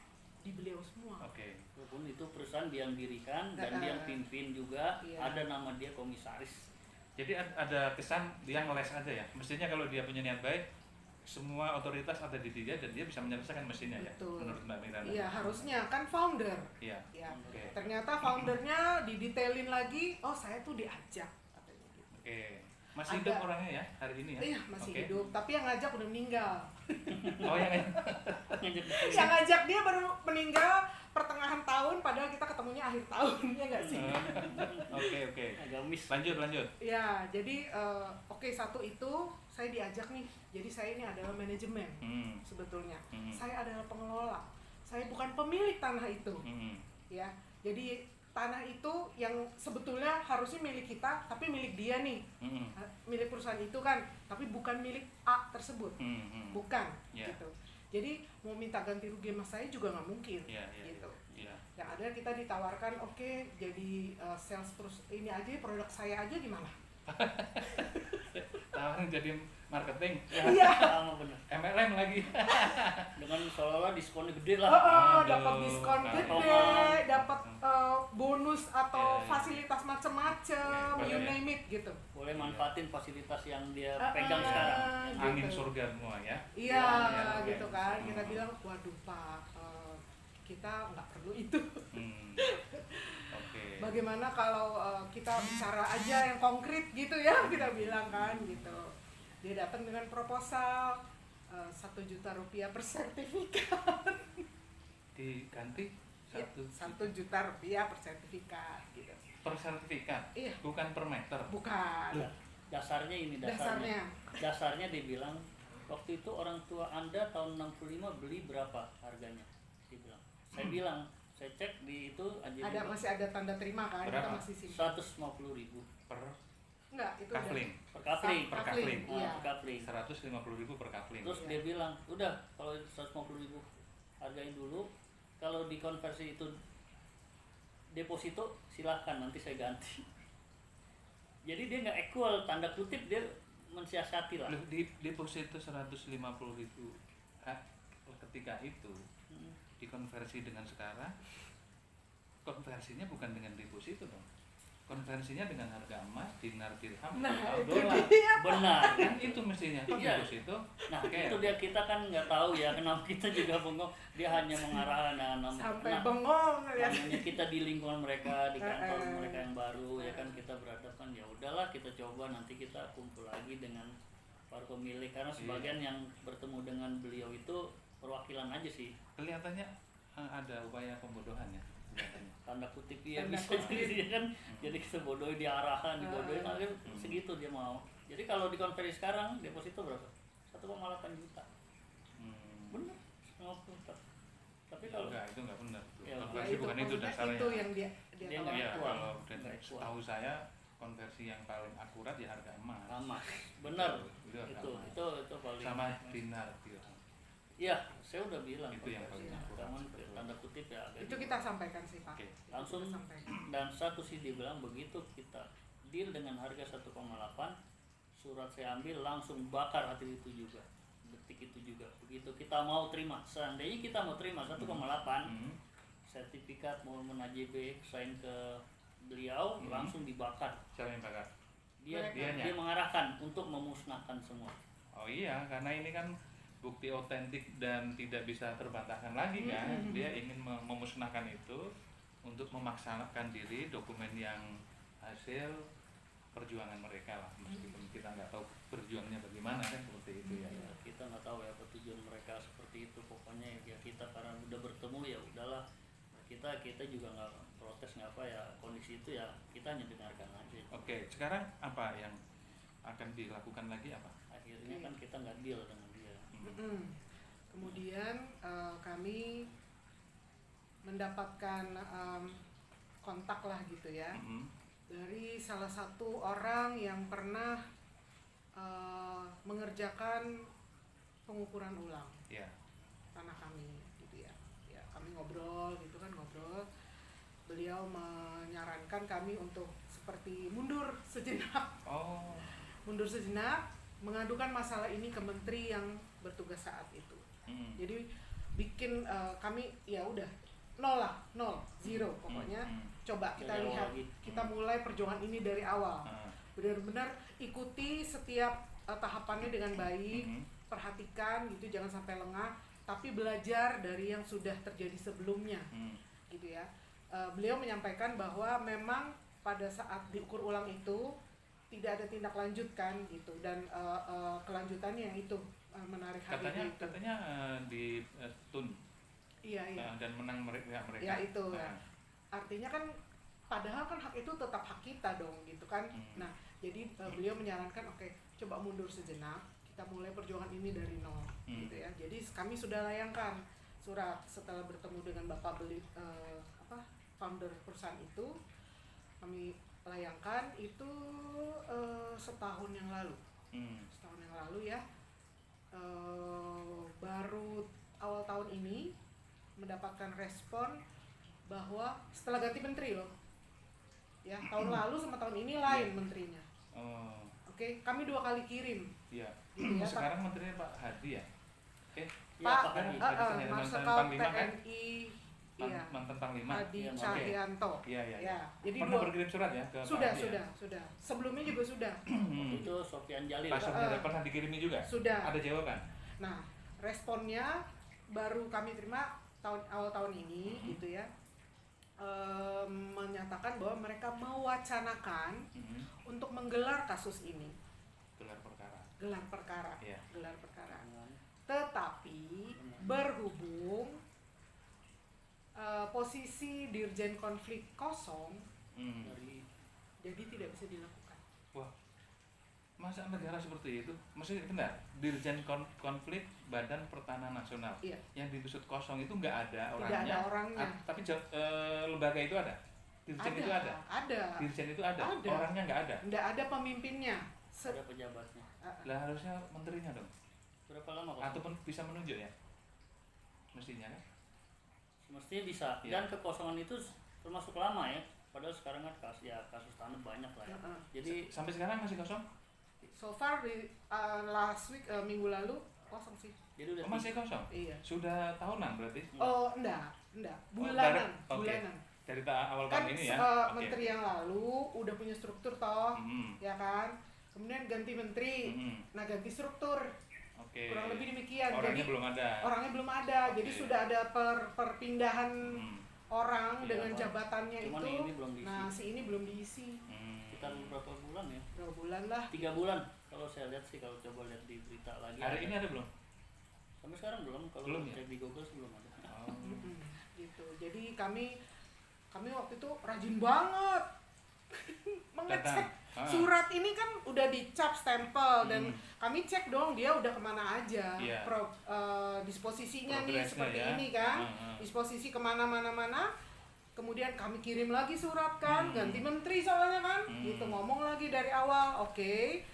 di beliau semua. Oke. Walaupun itu perusahaan dia yang dirikan dan dia yang pimpin juga, Iya. ada nama dia komisaris. Jadi ada kesan dia ngeles aja ya. Mestinya kalau dia punya niat baik, semua otoritas ada di dia dan dia bisa menyelesaikan mesinnya ya. Betul. Menurut Mbak Miranda. Iya, harusnya kan founder. Iya. Ya. Oke. Ternyata foundernya didetailin lagi, oh saya tuh diajak katanya gitu. Oke. Masih Ada. hidup orangnya ya hari ini ya? Iya, masih Oke. hidup, tapi yang ngajak udah meninggal. Oh yang Yang ngajak dia baru meninggal pertengahan tahun, padahal kita ketemunya akhir tahun, ya nggak sih? Oke. Agak miss. Lanjut. Ya, jadi oke, satu itu saya diajak nih. Jadi saya ini adalah manajemen sebetulnya. Saya adalah pengelola. Saya bukan pemilik tanah itu. Ya, jadi tanah itu yang sebetulnya harusnya milik kita, tapi milik dia nih, milik perusahaan itu kan, tapi bukan milik A tersebut, bukan, Yeah. gitu. Jadi mau minta ganti rugi sama saya juga nggak mungkin, Iya. gitu. Iya. Yang ada kita ditawarkan, oke, jadi sales terus ini aja, produk saya aja gimana? Tawarin jadi marketing. Iya. Sama bener. MLM lagi. Dengan seolah-olah diskonnya gede lah. Aduh, Dapat diskon gede, potongan. dapat bonus atau Iya. fasilitas macam-macam, Iya, you iya. name it gitu. Boleh manfaatin fasilitas yang dia pegang sekarang. Angin Gitu. surga semua ya. Iya, Iya, oke. gitu kan. Kita bilang, waduh Pak, kita nggak perlu itu. Oke. Bagaimana kalau kita bicara aja yang konkret gitu ya, kita bilang kan gitu. Dia datang dengan proposal 1 juta rupiah per sertifikat. Diganti 1 juta rupiah per sertifikat gitu. per sertifikat. Iya. Bukan per meter. Bukan. Dasarnya ini Dasarnya. Dasarnya dibilang waktu itu orang tua Anda tahun 65 beli berapa harganya? Dibilang. Saya bilang, saya cek di itu aja Masih ada tanda terima kan, kita Berapa? masih simpan. 150.000 Per Enggak, itu kafling. per kapling. Per kafling. Iya. Per kapling. 150.000 per kafling. Terus Iya. dia bilang, udah kalau 150.000 hargain dulu, kalau dikonversi itu deposito silahkan nanti saya ganti. Jadi dia nggak equal, tanda kutip dia mensiasati lah. Loh, di deposito 150.000 ketika itu dikonversi dengan sekarang, konversinya bukan dengan deposito dong. Konversinya dengan harga emas, dinar, dirham, Nah, atau itu dolar. dia. Benar. Kan itu mestinya Iya. deposito. Nah Oke. itu dia, kita kan nggak tahu ya kenapa kita juga bengong. Dia hanya mengarahkan Sampai nah, bengong ya. namanya kita di lingkungan mereka, di kantor Eh, mereka yang baru ya kan, kita berhadapan, ya udahlah kita coba, nanti kita kumpul lagi dengan para pemilik, karena sebagian yang bertemu dengan beliau itu perwakilan aja sih, Kelihatannya ada upaya pembodohan ya. Kelihatannya. tanda kutip ya Tanda bisa kutip. jadi kan, jadi kita bodohi, diarahkan, dibodohin, akhirnya segitu dia mau. Jadi kalau dikonversi sekarang deposito berapa? 1,8 juta. Bener, 1,8 juta. Tapi kalau Enggak, itu enggak benar. Ya, Konversi bukan itu maksudnya dasarnya. itu yang dia Dia tahu. nggak Iya, equal. kalau Nggak equal. tahu saya konversi yang paling akurat ya harga emas. sama, benar. Itu harga Itu emas. itu paling. Sama dinar, dirham. Iya, saya udah bilang Itu yang paling konversinya. akurat. Namun tanda kutip ya agak Itu kita sampaikan sih Pak. Oke. langsung. Kita sampaikan. Dan satu sih dibilang begitu kita deal dengan harga 1,8, surat saya ambil langsung bakar hati itu juga, detik itu juga. Begitu kita mau terima, seandainya kita mau terima 1,8 sertifikat mau AJB sign ke beliau, langsung dibakar. Siapa yang bakar? Dia Dianya? mengarahkan untuk memusnahkan semua. Oh iya, karena ini kan bukti otentik dan tidak bisa terbantahkan lagi kan. Dia ingin memusnahkan itu untuk memaksakan diri dokumen yang hasil perjuangan mereka lah. Meskipun kita nggak tahu berjuangnya bagaimana kan, seperti itu ya. Ya, kita nggak tahu ya apa tujuan mereka seperti itu. Pokoknya ya kita karena udah bertemu ya udahlah, kita juga nggak protes nggak apa ya, kondisi itu ya kita hanya dengarkan aja. Oke, sekarang apa yang akan dilakukan lagi apa? Akhirnya kan kita nggak deal dengan dia. Kemudian kami mendapatkan kontak lah gitu ya dari salah satu orang yang pernah mengerjakan pengukuran ulang Ya. tanah kami gitu ya. Ya, kami ngobrol gitu kan, ngobrol. Beliau menyarankan kami untuk seperti mundur sejenak. Oh. Mundur sejenak, mengadukan masalah ini ke menteri yang bertugas saat itu. Jadi bikin kami ya udah nol, zero pokoknya. Coba kita Dari awal lihat, lagi. kita mulai perjuangan ini dari awal. Benar-benar ikuti setiap tahapannya dengan baik, perhatikan gitu, jangan sampai lengah, tapi belajar dari yang sudah terjadi sebelumnya, gitu ya. Beliau menyampaikan bahwa memang pada saat diukur ulang itu tidak ada tindak lanjut kan gitu, dan kelanjutannya yang itu menarik HGB itu. Katanya di tun. Iya. Dan menang mereka. Ya itu ya. Artinya kan padahal kan hak itu tetap hak kita dong gitu kan. Nah, jadi beliau menyarankan oke, coba mundur sejenak, kita mulai perjuangan ini dari nol gitu ya. Jadi kami sudah layangkan surat setelah bertemu dengan Bapak founder perusahaan itu. Kami layangkan itu setahun yang lalu. Setahun yang lalu ya. Baru awal tahun ini mendapatkan respon bahwa setelah ganti menteri loh ya, tahun lalu sama tahun ini lain menterinya. Oke, kami 2 kali kirim. Iya. Gitu ya, Sekarang menterinya Pak Hadi ya. Pak Hadi, Marsikal TNI, iya, mantan Panglima. Hadi Iya, Cahyanto. Iya. Ya, jadi pernah berkirim surat ya ke sudah, Pak Hadi, sudah. Sebelumnya juga sudah. Itu Sofyan Jalil. Pak Sofian pernah dikirimi juga. Sudah. Ada jawaban. Nah, responnya baru kami terima awal tahun ini gitu ya. Menyatakan bahwa mereka mewacanakan untuk menggelar kasus ini. Gelar perkara. Iya. Gelar perkara. Tetapi berhubung posisi Dirjen Konflik kosong, jadi tidak bisa dilakukan. Wah, masa negara seperti itu? Maksudnya benar, Dirjen Konflik Badan Pertahanan Nasional, Iya. yang ditusut kosong itu nggak ada orangnya. Tidak ada orangnya. Tapi lembaga itu ada. Dirjen itu ada. Ada. Dirjen itu ada. Ada. Orangnya nggak ada. Tidak ada pemimpinnya. Ada pejabatnya. Lah harusnya menterinya dong. Berapa lama kok? Ataupun bisa menunjuk ya. Mestinya kan? Semestinya bisa. Iya. Dan kekosongan itu termasuk lama ya. Padahal sekarang kan kasus tanah banyak lah ya. Jadi Sampai sekarang masih kosong? So far di last week minggu lalu kosong sih. jadi udah Masih kosong? Iya. Sudah tahunan berarti? Oh, enggak. Bulanan, Oke. bulanan. Dari awal Kan tahun ini ya? Oke. menteri yang lalu udah punya struktur toh, ya kan? Kemudian ganti menteri. Nah, ganti struktur. Oke. Kurang lebih demikian. Orangnya Jadi belum ada. orangnya belum ada. Jadi Oke. sudah ada perpindahan orang Iya, dengan Pak. jabatannya Cuman itu. ini belum diisi. Nah, si ini belum diisi. sekitar berapa bulan ya? Berapa bulan lah. 3 bulan. Kalau saya lihat sih, kalau coba lihat di berita lagi. Hari ini ada belum? Sampai sekarang belum. Kalau Belum ya? cek di Google sih belum ada. Oh. Gitu. Jadi kami waktu itu rajin banget mengecek surat ini kan udah dicap stempel dan kami cek dong dia udah kemana aja. Iya. Disposisinya nih Progresnya seperti ya. ini kan, disposisi kemana-mana. Kemudian kami kirim lagi surat kan, ganti menteri soalnya kan, gitu ngomong lagi dari awal. Oke.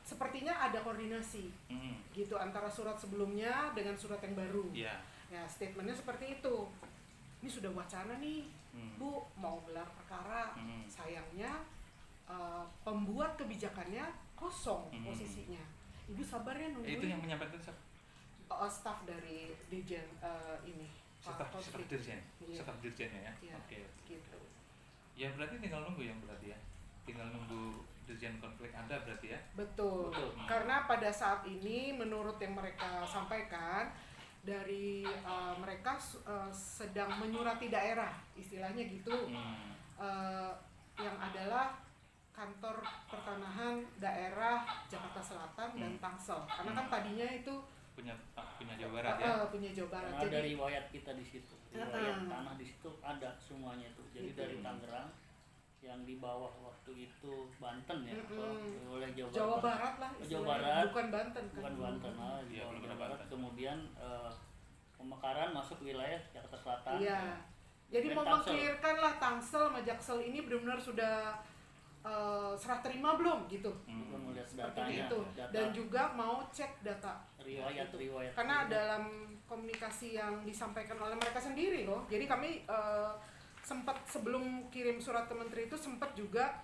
Sepertinya ada koordinasi gitu antara surat sebelumnya dengan surat yang baru. Iya. Ya, statementnya seperti itu. Ini sudah wacana nih, Bu, mau gelar perkara. Sayangnya pembuat kebijakannya kosong posisinya. Ibu sabar ya nungguin. Itu yang menyampaikan Staf dari Dirjen ini. staf dirjen. Iya. Staf dirjennya ya. Iya, Oke. gitu. Ya berarti tinggal nunggu yang berarti ya. Tinggal nunggu Dirjen Konflik ada berarti ya. Betul. Karena pada saat ini menurut yang mereka sampaikan dari mereka sedang menyurati daerah, istilahnya gitu, yang adalah kantor pertanahan daerah Jakarta Selatan dan Tangsel. Karena kan tadinya itu punya Jawa Barat ya. Punya Jawa Barat. Karena Jadi dari riwayat kita di situ, riwayat tanah di situ ada semuanya itu. Jadi Gitu. dari Tangerang yang di bawah waktu itu Banten ya, oleh Jawa Barat lah Jawa istilahnya. Barat, Bukan Banten kan. bukan Banten lah, Iya, belum ada Jawa Barat. Banten. Kemudian Pemekaran masuk wilayah Jakarta Selatan. Iya. Jadi Dan mau Tangsel. mengklirkan lah Tangsel sama Jaksel ini benar-benar sudah serah terima belum gitu. Juga mau lihat Seperti datanya, itu. data Dan juga mau cek data. riwayat. Karena dalam komunikasi yang disampaikan oleh mereka sendiri loh. Jadi kami sempat sebelum kirim surat ke menteri itu sempat juga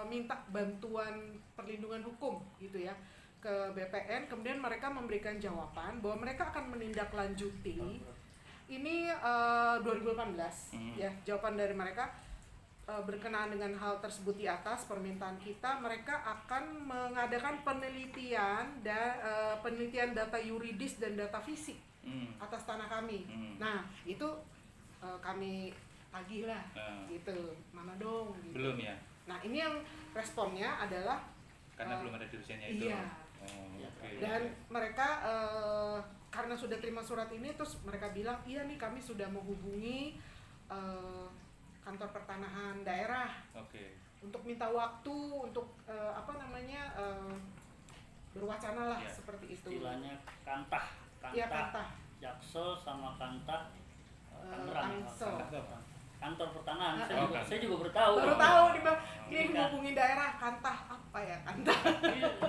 minta bantuan perlindungan hukum gitu ya ke BPN. Kemudian mereka memberikan jawaban bahwa mereka akan menindaklanjuti. Ini 2018 ya, jawaban dari mereka berkenaan dengan hal tersebut di atas permintaan kita, mereka akan mengadakan penelitian penelitian data yuridis dan data fisik atas tanah kami. Nah itu kami tagih lah gitu, mana dong gitu. Belum ya? Nah ini yang responnya adalah Karena belum ada dosennya itu. iya. Oke. Dan mereka karena sudah terima surat ini, terus mereka bilang iya nih kami sudah menghubungi kantor pertanahan daerah Oke. untuk minta waktu untuk berwacana lah Iya. seperti itu. Istilahnya kantah, Iya kantah. Jaksel sama kantah Tangerang. Tangsel. Kantor pertanahan. Oh, Saya juga baru tahu. Baru tahu nih bang, Oh. ini menghubungi daerah kantah apa ya kantah?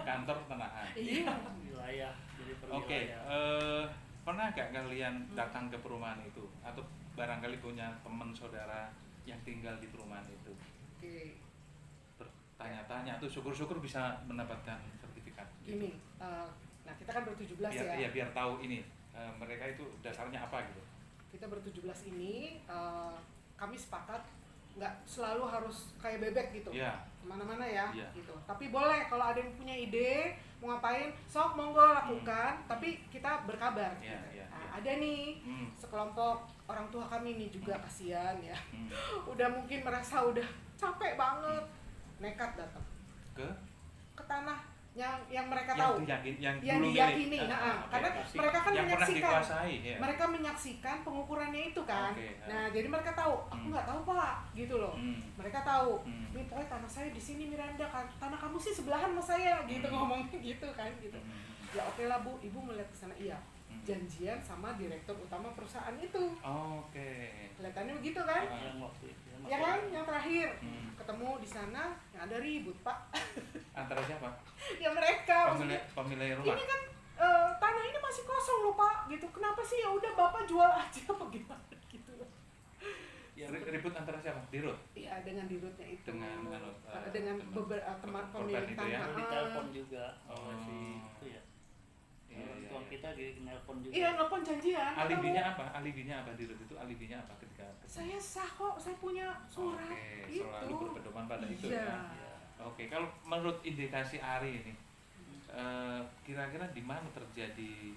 Kantor penahan. Iya. Wilayah, jadi per Oke, wilayah. pernah gak kalian datang ke perumahan itu atau barangkali punya teman saudara yang tinggal di perumahan itu? Oke. Bertanya-tanya tuh, syukur-syukur bisa mendapatkan sertifikat. Gini, nah kita kan ber-17 biar, ya. ya biar tahu ini mereka itu dasarnya apa gitu. Kita ber-17 ini kami sepakat nggak selalu harus kayak bebek gitu. Iya. Kemana-mana ya, Iya. gitu. Tapi boleh kalau ada yang punya ide mau ngapain, sok monggo lakukan. Tapi kita berkabar. Iya, gitu. iya, Nah, iya. ada nih sekelompok orang tua kami nih juga kasihan ya. Hmm. Udah mungkin merasa udah capek banget, nekat datang ke tanah yang mereka tahu, yang yang dulu diyakini. milik. Nah, Oke, karena pasti. mereka kan yang pernah menyaksikan. dikuasai, ya. Mereka menyaksikan pengukurannya itu kan. Oke, Nah, jadi mereka tahu, aku nggak tahu Pak, gitu loh. Mereka tahu, nih pokoknya tanah saya di sini Miranda, tanah kamu sih sebelahan sama saya, gitu ngomongnya gitu kan, gitu. Ya oke lah Bu, Ibu melihat ke sana, iya. Janjian sama direktur utama perusahaan itu. Oke. Kelihatannya begitu kan? Yang waktu itu. Ya kan, yang terakhir ketemu di sana, yang ada ribut Pak. Antara siapa? Ya mereka. maksudnya, Pemilik rumah. ini kan tanah ini masih kosong loh Pak, gitu. Kenapa sih ya udah Bapak jual aja apa gimana gitu. Ya, Ribut antara siapa? Dirut? Iya dengan dirutnya itu. Dengan dengan beberapa teman korban pemilik itu ya? tanah. ditelepon juga Oh. oleh si itu ya. Iya, Orang iya, tua iya. kita nelpon juga. Iya nelpon janjian. Alibinya apa? Alibinya apa Dirut itu? Alibinya apa ketika Saya sah kok, saya punya surat. Oke, Gitu. selalu berpedoman pada itu Iya. ya. Oke, kalau menurut indikasi Ari ini, kira-kira di mana terjadi,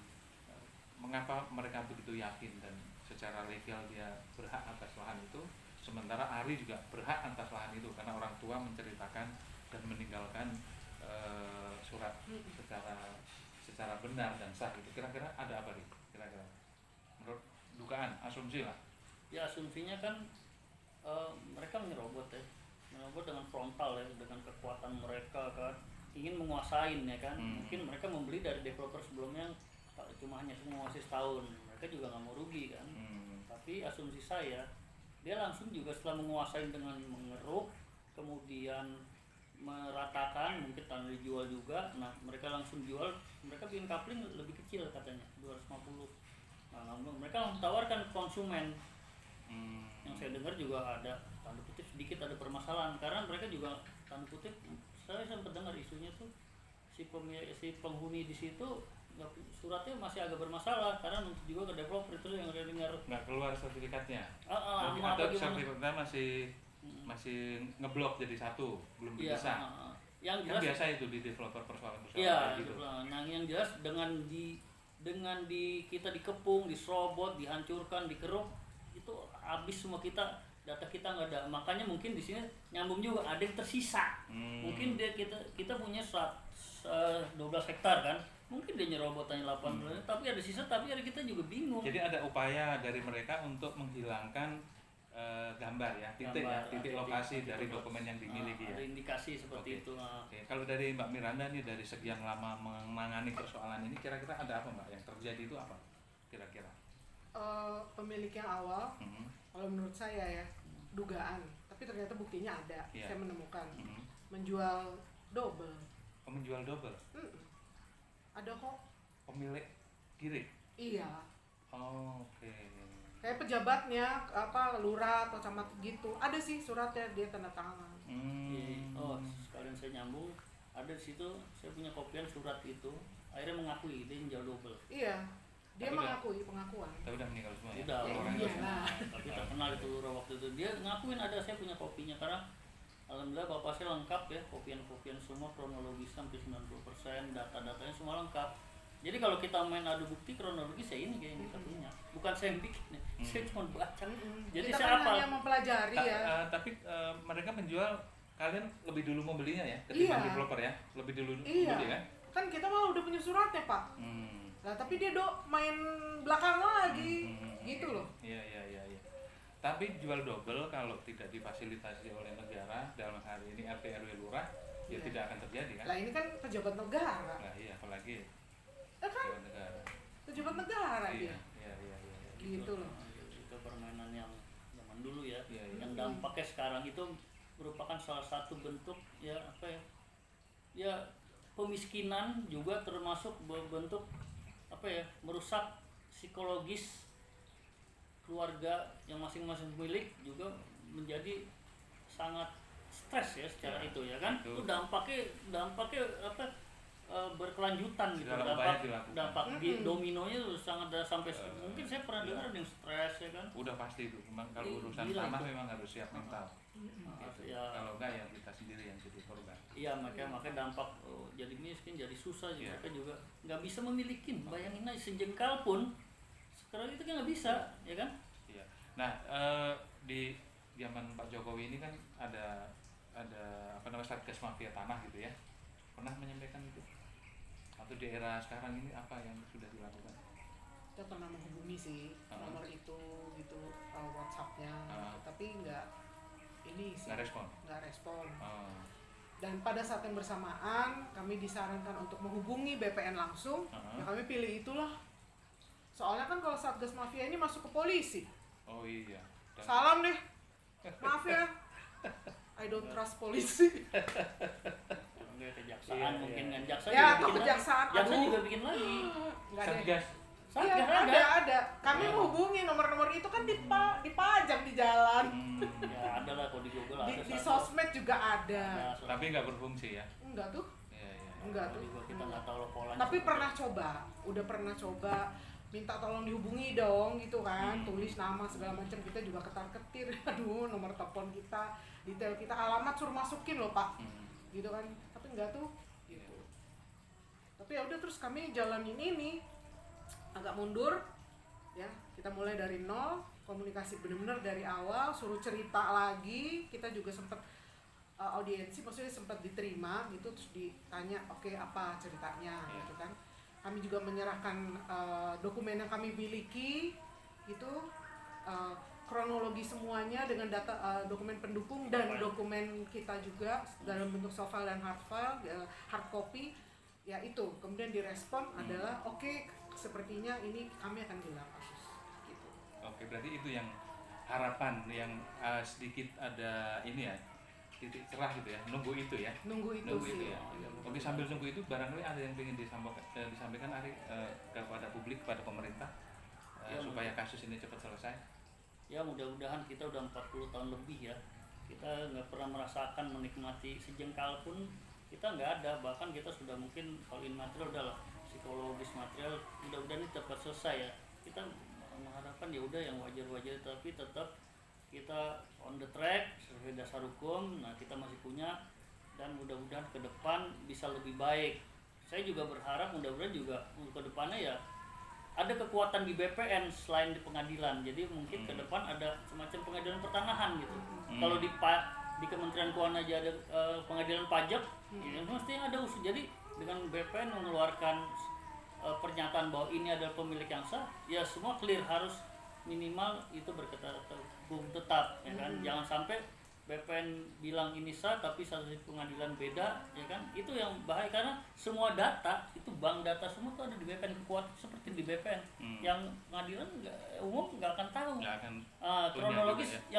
mengapa mereka begitu yakin dan secara legal dia berhak atas lahan itu, sementara Ari juga berhak atas lahan itu karena orang tua menceritakan dan meninggalkan surat secara benar dan sah itu. Kira-kira ada apa nih? Kira-kira menurut dugaan, asumsi lah. Ya asumsinya kan mereka menyerobot dengan frontal ya, dengan kekuatan mereka kan ingin menguasain ya kan. Mungkin mereka membeli dari developer sebelumnya cuma hanya menguasai setahun, mereka juga nggak mau rugi kan. Tapi asumsi saya dia langsung juga setelah menguasai dengan mengeruk kemudian meratakan, mungkin tanah dijual juga. Nah mereka langsung jual, mereka bikin kapling lebih kecil katanya 250. Nah mereka langsung tawarkan ke konsumen. Yang saya dengar juga ada tanda kutip sedikit ada permasalahan karena mereka juga tanda kutip, saya sempat dengar isunya tuh si penghuni di situ suratnya masih agak bermasalah karena nuntut juga ke developer itu yang saya dengar Nggak keluar sertifikatnya. apa Atau gimana? sertifikatnya masih ngeblok jadi satu, belum Iya, bisa. yang Kan jelas biasa itu di developer persoalan-persoalan iya kayak gitu. nah yang jelas dengan kita dikepung, diserobot, dihancurkan, dikeruk, itu habis semua data kita nggak ada. Makanya mungkin di sini nyambung juga ada yang tersisa. Mungkin kita punya 12 hektar kan, mungkin dia nyerobot hanya 8 tapi ada sisa, tapi ada kita juga bingung. Jadi ada upaya dari mereka untuk menghilangkan gambar ya, titik lokasi dari dokumen yang dimiliki ya. Ada indikasi seperti itu. Oke. Kalau dari Mbak Miranda nih, dari sekian lama menangani persoalan ini, kira-kira ada apa Mbak yang terjadi itu apa? Kira-kira? Pemilik yang awal Kalau menurut saya ya, dugaan, tapi ternyata buktinya ada. Iya. Saya menemukan Mhm. menjual double. Oh, menjual double. Mm-mm. Ada kok. Pemilik kiri. Iya. Oh, oke. Kayak pejabatnya apa lurah atau camat gitu. Ada sih suratnya dia tanda tangan. Oh, sekalian saya nyambung, ada di situ saya punya kopian surat itu, akhirnya mengakui dia menjual double. Iya. Dia Tapi mengakui pengakuan. Tapi udah meninggal semua ya. Udah, Ya, orang iya itu semua. lah. Tapi terkenal itu lurah waktu itu. Dia ngakuin ada, saya punya kopinya karena alhamdulillah bapak saya lengkap ya, kopian-kopian semua kronologis sampai 90%, data-datanya semua lengkap. Jadi kalau kita main adu bukti kronologis ya ini kayak yang kita punya. Bukan saya yang bikin, saya cuma baca. Jadi Kita saya kan hafal. hanya mempelajari ya. Tapi mereka menjual, kalian lebih dulu membelinya ya ketimbang Iya. developer ya, lebih dulu Iya. beli kan? Kan kita mah udah punya suratnya, Pak. Nah, tapi dia main belakang lagi. Gitu loh. Iya. Tapi jual double kalau tidak difasilitasi oleh negara dalam hari ini RT RW lurah ya Iya. tidak akan terjadi kan? Lah ini kan pejabat negara. Nah iya, apalagi Ya kan pejabat negara. pejabat negara Iya. dia. Gitu loh. Itu permainan yang zaman dulu ya. Iya. Yang dampaknya sekarang itu merupakan salah satu bentuk ya apa ya? Ya pemiskinan juga termasuk bentuk apa ya? Merusak psikologis keluarga yang masing-masing milik juga menjadi sangat stres ya secara Ya, itu ya kan. itu. Itu dampaknya apa? Berkelanjutan gitu, Segala upaya dilakukan. dampak dominonya tuh sangat sampai mungkin saya pernah dengar ada yang stres ya kan. Udah pasti itu. Memang kalau urusan Gila tanah itu. memang harus siap mental. Ya, Kalau enggak ya kita sendiri yang jadi korban. iya makanya dampak jadi miskin, jadi susah juga. Iya. Mereka juga nggak bisa memiliki. Bayangin aja sejengkal pun sekarang itu kan nggak bisa ya kan. Iya. Nah, di zaman Pak Jokowi ini kan ada apa namanya Satgas Mafia Tanah gitu ya. Pernah menyampaikan itu? Atau di era sekarang ini apa yang sudah dilakukan? Kita pernah menghubungi sih nomor itu gitu, WhatsApp-nya, tapi nggak ini sih. Nggak respon. Dan pada saat yang bersamaan kami disarankan untuk menghubungi BPN langsung. Ya kami pilih itulah. Soalnya kan kalau Satgas Mafia ini masuk ke polisi. Oh iya. Salam deh. Maaf ya. I don't trust polisi. Kayak kejaksaan mungkin kan jaksa Ya, juga atau bikin kejaksaan. lagi. Jaksa Aduh. juga bikin lagi. Nggak deh. Satgas. Iya, Satgas ada. Kami menghubungi nomor-nomor itu kan dipajang di jalan. Ya ada lah kalau di Google ada. Di satu. sosmed juga ada. Tapi nggak berfungsi ya. Enggak tuh. Iya. Enggak tuh. Juga kita nggak tahu polanya. Tapi pernah coba, udah pernah coba minta tolong dihubungi dong gitu kan, tulis nama segala macam, kita juga ketar-ketir, aduh nomor telepon kita, detail kita, alamat suruh masukin loh Pak, gitu kan, tapi enggak tuh, gitu. Tapi ya udah terus kami jalanin ini agak mundur, ya kita mulai dari nol, komunikasi benar-benar dari awal, suruh cerita lagi, kita juga sempat audiensi, maksudnya sempat diterima gitu, terus ditanya oke, apa ceritanya, gitu kan. Kami juga menyerahkan dokumen yang kami miliki gitu, kronologi semuanya dengan data dokumen pendukung dan dokumen kita juga dalam bentuk soft file dan hard file, hard copy. Ya itu kemudian direspon adalah oke, sepertinya ini kami akan gelar kasus gitu. Oke, berarti itu yang harapan yang sedikit ada ini ya, titik cerah gitu ya, nunggu itu ya. Nunggu itu sih. Ya. Oke, sambil nunggu itu barangkali ada yang ingin disampaikan Ari kepada publik, kepada pemerintah supaya kasus ini cepat selesai. Ya mudah-mudahan kita udah 40 tahun lebih ya, kita nggak pernah merasakan menikmati sejengkal pun kita nggak ada, bahkan kita sudah mungkin kalau in material udahlah, psikologis material mudah-mudahan ini cepat selesai ya. Kita mengharapkan ya udah yang wajar-wajar, tapi tetap kita on the track sesuai dasar hukum. Nah kita masih punya, dan mudah-mudahan ke depan bisa lebih baik. Saya juga berharap mudah-mudahan juga ke depannya ya ada kekuatan di BPN selain di pengadilan. Jadi mungkin ke depan ada semacam pengadilan pertanahan gitu. Kalau di Kementerian Keuangan aja ada pengadilan pajak, ya mestinya ada usul. Jadi dengan BPN mengeluarkan pernyataan bahwa ini adalah pemilik yang sah, ya semua clear, harus minimal itu hukum tetap ya kan. Jangan sampai BPN bilang ini sah tapi satu sisi pengadilan beda ya kan. Itu yang bahaya, karena semua data itu bank data semua tuh ada di BPN, kekuatan seperti di BPN yang pengadilan umum nggak akan tahu. Nggak akan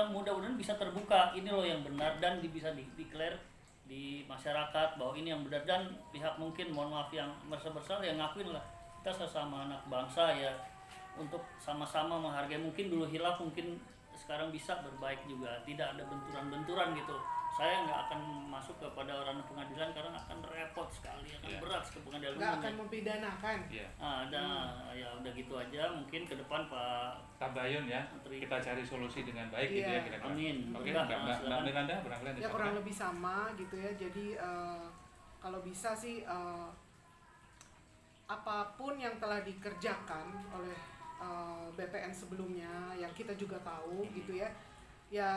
mudah-mudahan bisa terbuka, ini loh yang benar, dan bisa declare di masyarakat bahwa ini yang benar, dan pihak mungkin mohon maaf yang merasa bersalah yang ngakuin lah, kita sesama anak bangsa ya, untuk sama-sama menghargai. Mungkin dulu hilaf, mungkin sekarang bisa berbaik juga, tidak ada benturan-benturan gitu. Saya nggak akan masuk kepada ranah pengadilan karena akan repot sekali, akan berat ke pengadilan nggak umum akan ya. mempidanakan. Ya udah gitu aja, mungkin ke depan Pak Tabayun ya, Menteri. kita cari solusi dengan baik gitu ya kira-kira. Amin. Oke, Udah, Mbak silakan. Miranda barangkali ada Ya kurang catatan? lebih sama gitu ya. Jadi kalau bisa sih apapun yang telah dikerjakan oleh BPN sebelumnya yang kita juga tahu gitu ya, ya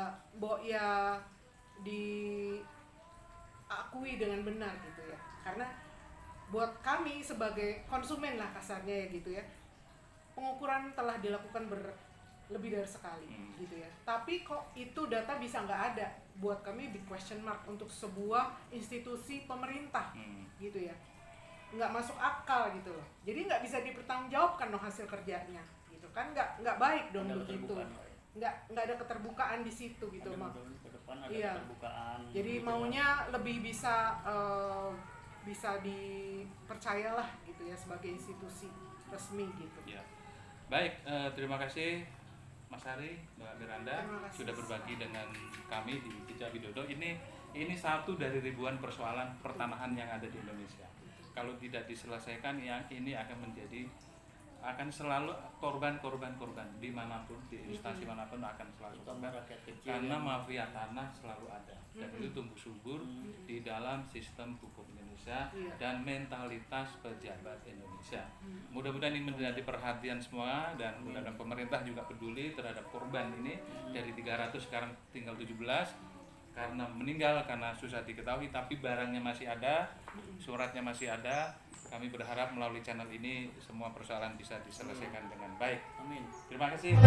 diakui dengan benar gitu ya. Karena buat kami sebagai konsumen lah kasarnya ya gitu ya, pengukuran telah dilakukan lebih dari sekali gitu ya. Tapi kok itu data bisa nggak ada, buat kami big question mark untuk sebuah institusi pemerintah gitu ya. Nggak masuk akal gitu loh. Jadi nggak bisa dipertanggungjawabkan dong hasil kerjanya gitu kan, nggak baik dong Ada begitu. keterbukaan, Pak, ya. Nggak ada keterbukaan di situ gitu Ada mak. mudah-mudahan ke depan ada Iya. keterbukaan. Jadi gitu, maunya lebih bisa dipercayalah gitu ya sebagai institusi resmi gitu. Ya. Baik, terima kasih Mas Ari, Mbak Miranda Terima kasih. sudah berbagi dengan kami di Kijak Widodo. Ini satu dari ribuan persoalan pertanahan yang ada di Indonesia. Kalau tidak diselesaikan, yang ini akan selalu korban dimanapun, di instansi manapun akan selalu Terutama korban. rakyat kecil Karena yang- mafia tanah selalu ada dan itu tumbuh subur di dalam sistem hukum Indonesia Iya. dan mentalitas pejabat Indonesia. Mudah-mudahan ini menjadi perhatian semua dan mudah-mudahan pemerintah juga peduli terhadap korban ini. Dari 300 sekarang tinggal 17 karena meninggal karena susah diketahui, tapi barangnya masih ada, suratnya masih ada. Kami berharap melalui channel ini semua persoalan bisa diselesaikan dengan baik. Amin. Terima kasih.